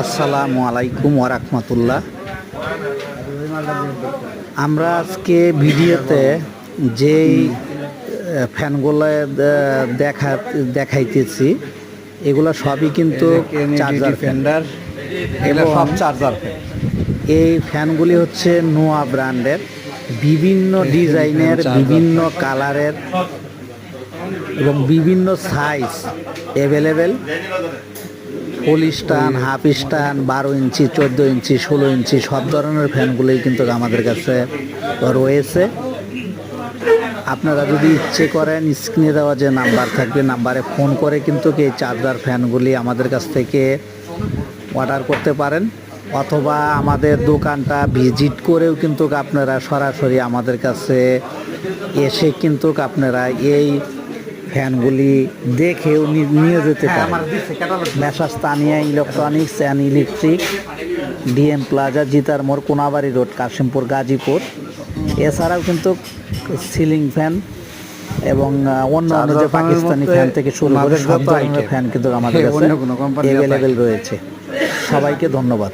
আসসালামু আলাইকুম ওয়া রাহমাতুল্লাহ। আমরা আজকে ভিডিওতে যেই ফ্যানগুলো দেখাইতেছি এগুলো সবই কিন্তু চার্জার ফ্যান্ডার এবং সব চার্জার ফ্যান। এই ফ্যানগুলি হচ্ছে নোয়া ব্র্যান্ডের, বিভিন্ন ডিজাইনের, বিভিন্ন কালারের এবং বিভিন্ন সাইজ অ্যাভেলেবেল। ফুল স্টান, হাফ স্টান, 12 ইঞ্চি, 14 ইঞ্চি, 16 ইঞ্চি সব ধরনের ফ্যানগুলোই কিন্তু আমাদের কাছে রয়েছে। আপনারা যদি ইচ্ছে করেন স্ক্রিনে দেওয়া যে নাম্বার থাকবে নাম্বারে ফোন করে কিন্তু এই চার্জার ফ্যানগুলি আমাদের কাছ থেকে অর্ডার করতে পারেন, অথবা আমাদের দোকানটা ভিজিট করেও কিন্তু আপনারা সরাসরি আমাদের কাছে এসে কিন্তু আপনারা এই ফ্যানগুলি দেখেও নিয়ে যেতে পারেন। Messrs Tania electronics and electric, DM plaza, Jitar মোড়, কোনাবাড়ি রোড, কাশিমপুর, গাজীপুর। এছাড়াও কিন্তু সিলিং ফ্যান এবং অন্য যে পাকিস্তানি ফ্যান থেকে শুরু করে সব ধরনের ফ্যান কিন্তু আমাদের কাছে অ্যাভেলেবেল রয়েছে। সবাইকে ধন্যবাদ।